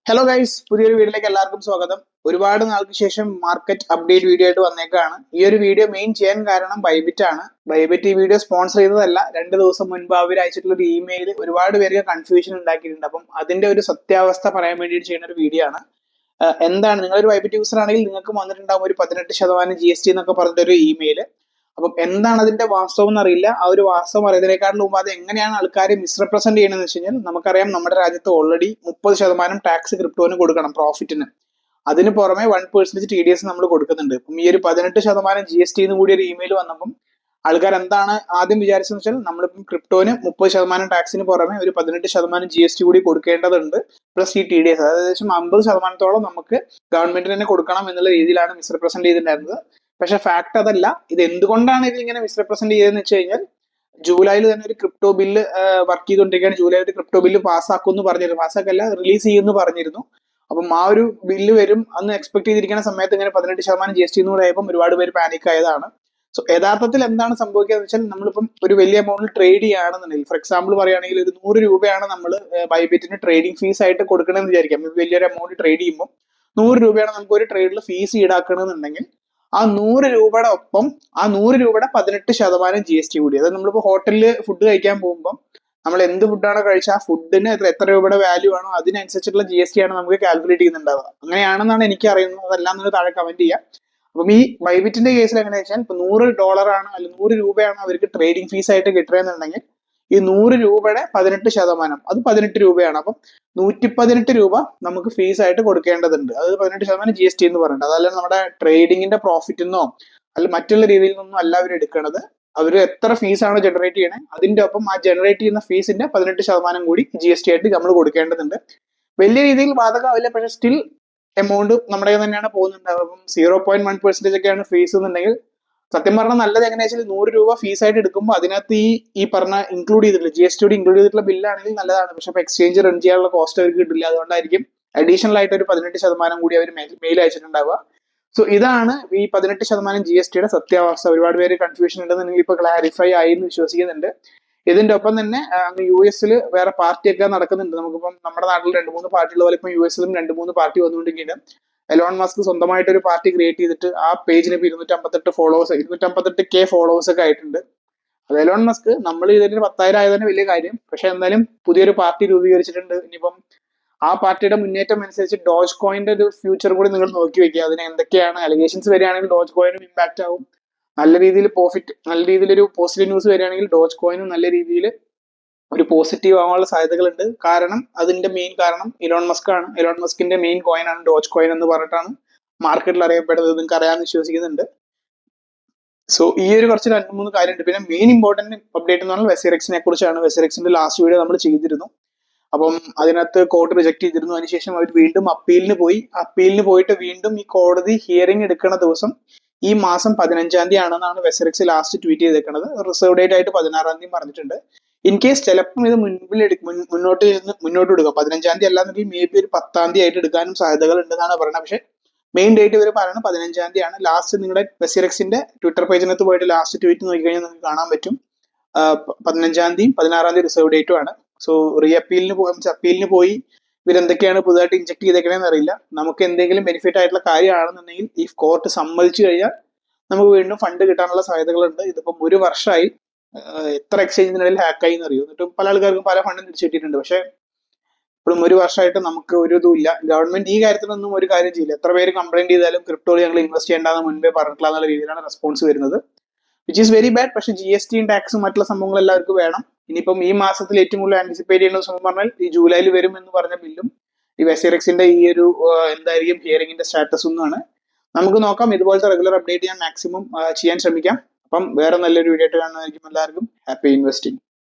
Hello guys, പുതിയൊരു വീഡിയോയിലേക്ക് എല്ലാവർക്കും സ്വാഗതം. ഒരുപാട് നാൾക്ക് ശേഷം മാർക്കറ്റ് അപ്ഡേറ്റ് വീഡിയോ ആയിട്ട് വന്നേക്കാണ്. ഈ ഒരു വീഡിയോ മെയിൻ ചെയ്യാൻ കാരണം ബൈബിറ്റ് ആണ്. ബൈബിറ്റ് ഈ വീഡിയോ സ്പോൺസർ ചെയ്തതല്ല. 2 ദിവസം മുൻപ് അവർ അയച്ചിട്ടുള്ള ഒരു ഇമെയിൽ ഒരുപാട് പേർക്ക് കൺഫ്യൂഷൻ ഉണ്ടാക്കിയിട്ടുണ്ട്. അപ്പം അതിന്റെ ഒരു സത്യാവസ്ഥ പറയാൻ വേണ്ടിയിട്ട് ചെയ്യുന്ന ഒരു വീഡിയോ ആണ്. എന്താണ്, നിങ്ങളൊരു ബൈബിറ്റ് യൂസർ ആണെങ്കിൽ നിങ്ങൾക്ക് വന്നിട്ടുണ്ടാകും ഒരു 18% GST എന്നൊക്കെ പറഞ്ഞിട്ടൊരു ഇമെയിൽ. അപ്പം എന്താണ് അതിന്റെ വാസ്തവം എന്നറിയില്ല. ആ ഒരു വാസ്തവം അറിയുന്നതിനേക്കാളും മുമ്പ് അത് എങ്ങനെയാണ് ആൾക്കാരെ മിസ്റെപ്രസെന്റ് ചെയ്യണമെന്ന് വെച്ച് കഴിഞ്ഞാൽ, നമുക്കറിയാം നമ്മുടെ രാജ്യത്ത് ഓൾറെഡി 30% ടാക്സ് ക്രിപ്റ്റോന് കൊടുക്കണം, പ്രോഫിറ്റിന്. അതിന് പുറമെ 1% TDS നമ്മൾ കൊടുക്കുന്നുണ്ട്. അപ്പം ഈ ഒരു 18% GST എന്ന് കൂടി ഒരു ഇമെയിൽ വന്നപ്പം ആൾക്കാർ എന്താണ് ആദ്യം വിചാരിച്ചതെന്ന് വെച്ചാൽ, നമ്മളിപ്പം ക്രിപ്റ്റോന് 30% ടാക്സിന് പുറമെ ഒരു 18% GST കൂടി കൊടുക്കേണ്ടതുണ്ട്, പ്ലസ് ഈ TDS, അതായത് ഏകദേശം 50%-ഓളം നമുക്ക് ഗവൺമെന്റിന് തന്നെ കൊടുക്കണം എന്നുള്ള രീതിയിലാണ് മിസ്റെപ്രസെന്റ് ചെയ്തിട്ടുണ്ടായിരുന്നത്. പക്ഷെ ഫാക്ട് അതല്ല. ഇത് എന്തുകൊണ്ടാണ് ഇത് ഇങ്ങനെ മിസ്റെപ്രസെന്റ് ചെയ്തതെന്ന് വെച്ച് കഴിഞ്ഞാൽ, ജൂലൈയിൽ തന്നെ ഒരു ക്രിപ്റ്റോ ബില്ല് വർക്ക് ചെയ്തുകൊണ്ടിരിക്കുകയാണ്. ജൂലൈ ഒരു ക്രിപ്റ്റോ ബില്ല് പാസ്സാക്കുമെന്ന് പറഞ്ഞിരുന്നു, പാസ്സാക്കല്ല റിലീസ് ചെയ്യുമെന്ന് പറഞ്ഞിരുന്നു. അപ്പം ആ ഒരു ബില്ല് വരും അന്ന് എക്സ്പെക്ട് ചെയ്തിരിക്കുന്ന സമയത്ത് ഇങ്ങനെ 18% GST എന്ന് പറയുമ്പോൾ ഒരുപാട് പേര് പാനിക് ആയതാണ്. സോ യഥാർത്ഥത്തിൽ എന്താണ് സംഭവിക്കുക എന്ന് വെച്ചാൽ, നമ്മളിപ്പം ഒരു വലിയ എമൗണ്ടിൽ ട്രേഡ് ചെയ്യുകയാണെന്നുണ്ടെങ്കിൽ, ഫോർ എക്സാമ്പിൾ പറയുകയാണെങ്കിൽ ഒരു 100 രൂപയാണ് നമ്മൾ ബൈബിറ്റിന് ട്രേഡിംഗ് ഫീസ് ആയിട്ട് കൊടുക്കണമെന്ന് വിചാരിക്കാം. വലിയൊരു എമൗണ്ട് ട്രേഡ് ചെയ്യുമ്പോൾ 100 രൂപയാണ് നമുക്ക് ഒരു ട്രേഡിൽ ഫീസ് ഈടാക്കണമെന്നുണ്ടെങ്കിൽ, ആ 100 രൂപയുടെ ഒപ്പം ആ 100 രൂപയുടെ 18% GST കൂടി. അതായത് നമ്മളിപ്പോൾ ഹോട്ടലിൽ ഫുഡ് കഴിക്കാൻ പോകുമ്പോൾ നമ്മൾ എന്ത് ഫുഡാണോ കഴിച്ചാൽ ആ ഫുഡിന് എത്ര രൂപയുടെ വാല്യൂ ആണോ അതിനനുസരിച്ചിട്ടുള്ള GST ആണ് നമുക്ക് കാൽക്കുലേറ്റ് ചെയ്യുന്നുണ്ടാവുക. അങ്ങനെയാണെന്നാണ് എനിക്ക് അറിയുന്നത്. അതെല്ലാം നിങ്ങൾ താഴെ കമന്റ് ചെയ്യാം. അപ്പം ഈ ബൈബിറ്റിന്റെ കേസിൽ എങ്ങനെയാ വെച്ചാൽ, ഇപ്പൊ $100 അല്ലെങ്കിൽ 100 രൂപയാണ് അവർക്ക് ട്രേഡിംഗ് ഫീസ് ആയിട്ട് കിട്ടുകയെന്നുണ്ടെങ്കിൽ, ഈ 100 രൂപയുടെ 18% അത് 18 രൂപയാണ്. അപ്പം 118 രൂപ നമുക്ക് ഫീസ് ആയിട്ട് കൊടുക്കേണ്ടതുണ്ട്. അത് 18% GST എന്ന് പറയുന്നത്. അതല്ല നമ്മുടെ ട്രേഡിങ്ങിന്റെ പ്രോഫിറ്റ് എന്നോ അല്ല മറ്റുള്ള രീതിയിൽ നിന്നും അല്ല അവർ എടുക്കുന്നത്. അവർ എത്ര ഫീസാണ് ജനറേറ്റ് ചെയ്യണേ അതിന്റെ ഒപ്പം ആ ജനറേറ്റ് ചെയ്യുന്ന ഫീസിന്റെ 18% കൂടി GST ആയിട്ട് നമ്മൾ കൊടുക്കേണ്ടതുണ്ട്. വലിയ രീതിയിൽ ബാധകമാവില്ല, പക്ഷെ സ്റ്റിൽ എമൗണ്ട് നമ്മുടെ തന്നെയാണ് പോകുന്നുണ്ടാവുക. അപ്പം 0.1% ഒക്കെയാണ് ഫീസ് എന്നുണ്ടെങ്കിൽ, സത്യം പറഞ്ഞാൽ നല്ലത് എങ്ങനെയാ വെച്ചാൽ 100 രൂപ ഫീസ് ആയിട്ട് എടുക്കുമ്പോൾ അതിനകത്ത് ഈ പറഞ്ഞ ഇൻക്ലൂഡ് ചെയ്തിട്ടുള്ള GST ഇൻക്ലൂഡ് ചെയ്തിട്ടുള്ള ബില്ലാണെങ്കിൽ നല്ലതാണ്. പക്ഷെ അപ്പൊ എക്സ്ചേഞ്ച് റൺ ചെയ്യാനുള്ള കോസ്റ്റ് അവർക്ക് കിട്ടില്ല. അതുകൊണ്ടായിരിക്കും അഡീഷണൽ ആയിട്ട് ഒരു 18% കൂടി അവർ മെയിൽ അയച്ചിട്ടുണ്ടാവുക. സോ ഇതാണ് ഈ 18% GST സത്യാവസ്ഥ. ഒരുപാട് പേര് കൺഫ്യൂഷൻ ഉണ്ടെന്നുണ്ടെങ്കിൽ ഇപ്പൊ ക്ലാരിഫൈ ആയി എന്ന് വിശ്വസിക്കുന്നുണ്ട്. ഇതിന്റെ ഒപ്പം തന്നെ അങ്ങ് US വേറെ പാർട്ടിയൊക്കെ നടക്കുന്നുണ്ട്. നമുക്കിപ്പം നമ്മുടെ നാട്ടിൽ 2-3 പാർട്ടിയുള്ള പോലെ ഇപ്പം US 2-3 പാർട്ടി വന്നുകൊണ്ടിരിക്കുകയാണ്. എലോൺ മസ്ക് സ്വന്തമായിട്ട് ഒരു പാർട്ടി ക്രിയേറ്റ് ചെയ്തിട്ട് ആ പേജിന് ഇപ്പൊ 258K ഫോളോവേഴ്സ് ഒക്കെ ആയിട്ടുണ്ട്. അത് എലോൺ മസ്ക് നമ്മൾ ഇതിന് 10,000 ആയതന്നെ വലിയ കാര്യം. പക്ഷെ എന്തായാലും പുതിയൊരു പാർട്ടി രൂപീകരിച്ചിട്ടുണ്ട്. ഇനിയിപ്പം ആ പാർട്ടിയുടെ മുന്നേറ്റം അനുസരിച്ച് ഡോജ് കോയിന്റെ ഒരു ഫ്യൂച്ചർ കൂടി നിങ്ങൾ നോക്കി വെക്കുക. അതിന് എന്തൊക്കെയാണ് അലിഗേഷൻസ് വരികയാണെങ്കിൽ ഡോജ് കോയിനും ഇമ്പാക്ട് ആവും. നല്ല രീതിയിൽ പ്രോഫിറ്റ്, നല്ല രീതിയിൽ ഒരു പോസിറ്റീവ് ന്യൂസ് വരികയാണെങ്കിൽ ഡോജ് കോയിനും നല്ല രീതിയിൽ ഒരു പോസിറ്റീവ് ആവാനുള്ള സാധ്യതകളുണ്ട്. കാരണം അതിന്റെ മെയിൻ കാരണം ഇലോൺ മസ്ക് ആണ്. ഇലോൺ മസ്കിന്റെ മെയിൻ കോയിൻ ആണ് ഡോജ് കോയിൻ എന്ന് പറഞ്ഞിട്ടാണ് മാർക്കറ്റിൽ അറിയപ്പെടുന്നത്. നിങ്ങൾക്ക് അറിയാമെന്ന് വിശ്വസിക്കുന്നുണ്ട്. സോ ഈ ഒരു കുറച്ച് 2-3 കാര്യമുണ്ട്. പിന്നെ മെയിൻ ഇമ്പോർട്ടന്റ് അപ്ഡേറ്റ് എന്ന് പറഞ്ഞാൽ വെസിറെക്സിനെ കുറിച്ചാണ്. വെസിറെക്സിന്റെ ലാസ്റ്റ് വീഡിയോ നമ്മൾ ചെയ്തിരുന്നു. അപ്പം അതിനകത്ത് കോർട്ട് റിജക്ട് ചെയ്തിരുന്നു. അതിനുശേഷം അവർ വീണ്ടും അപ്പീലിന് പോയിട്ട് വീണ്ടും ഈ കോടതി ഹിയറിംഗ് എടുക്കുന്ന ദിവസം ഈ മാസം 15-ാം തീയതി ആണെന്നാണ് വെസിറെക്സ് ലാസ്റ്റ് ട്വീറ്റ് ചെയ്തേക്കുന്നത്. റിസർവ് ഡേറ്റ് ആയിട്ട് 16-ാം തീയതി പറഞ്ഞിട്ടുണ്ട്. ഇൻ കേസ് ചിലപ്പം ഇത് മുന്നോട്ട് എടുക്കുക 15-ാം തീയതി അല്ലാന്നുണ്ടെങ്കിൽ മേ ബി ഒരു 10-ാം തീയതി ആയിട്ട് എടുക്കാനും സാധ്യതകൾ ഉണ്ടെന്നാണ് പറയുന്നത്. പക്ഷെ മെയിൻ ഡേറ്റ് ഇവർ പറയുന്നത് 15-ാം തീയതി ആണ്. ലാസ്റ്റ് നിങ്ങളുടെ വെസിറെക്സിന്റെ ട്വിറ്റർ പേജിനകത്ത് പോയിട്ട് ലാസ്റ്റ് ട്വീറ്റ് നോക്കിക്കഴിഞ്ഞാൽ നിങ്ങൾക്ക് കാണാൻ പറ്റും. 15-ാം തീയതി 16-ാം തീയതി റിസർവ് ഡേറ്റും ആണ്. സോ അപ്പീലിന് പോയി ഇവരെന്തൊക്കെയാണ് പുതുതായിട്ട് ഇൻജെക്ട് ചെയ്തേക്കണേന്ന് അറിയില്ല. നമുക്ക് എന്തെങ്കിലും ബെനിഫിറ്റ് ആയിട്ടുള്ള കാര്യമാണെന്നുണ്ടെങ്കിൽ ഈ കോർട്ട് സമ്മതിച്ചു കഴിഞ്ഞാൽ നമുക്ക് വീണ്ടും ഫണ്ട് കിട്ടാനുള്ള സാധ്യതകളുണ്ട്. ഇതിപ്പം 1 വർഷമായി. എത്ര എക്സ്ചേഞ്ചിനിടയിൽ ഹാക്കായി എന്നറിയോ. എന്നിട്ടും പല ആൾക്കാർക്കും പല ഫണ്ടും തിരിച്ചു കിട്ടിയിട്ടുണ്ട്. പക്ഷെ ഇപ്പോഴും 1 വർഷമായിട്ട് നമുക്ക് ഒരു ഇതും ഇല്ല. ഗവൺമെന്റ് ഈ കാര്യത്തിലൊന്നും ഒരു കാര്യം ചെയ്യില്ല. എത്ര പേര് കംപ്ലൈന്റ് ചെയ്താലും ക്രിപ്റ്റോയിൽ ഞങ്ങൾ ഇൻവെസ്റ്റ് ചെയ്യേണ്ടെന്ന് മുൻപേ പറഞ്ഞിട്ടില്ല എന്നുള്ള രീതിയിലാണ് റെസ്പോൺസ് വരുന്നത്, വിച്ച് ഈസ് വെരി ബാഡ്. പക്ഷെ GST ടാക്സും മറ്റുള്ള സംഭവങ്ങൾ എല്ലാവർക്കും വേണം. ഇനിയിപ്പം ഈ മാസത്തിൽ ഏറ്റവും കൂടുതൽ ആന്റിസിപ്പേറ്റ് ചെയ്യുന്ന സംഭവം പറഞ്ഞാൽ ഈ ജൂലൈയിൽ വരും എന്ന് പറഞ്ഞ ബില്ലും ഈ വെസിറെക്സിന്റെ ഈ ഒരു എന്തായിരിക്കും ഹിയറിംഗിന്റെ സ്റ്റാറ്റസ് ഒന്നുമാണ്. നമുക്ക് നോക്കാം. ഇതുപോലത്തെ റെഗുലർ അപ്ഡേറ്റ് ഞാൻ മാക്സിമം ചെയ്യാൻ ശ്രമിക്കാം. അപ്പം വേറെ നല്ലൊരു വീഡിയോ ആയിട്ട് കാണുന്നതായിരിക്കും. എല്ലാവർക്കും ഹാപ്പി ഇൻവെസ്റ്റിംഗ്.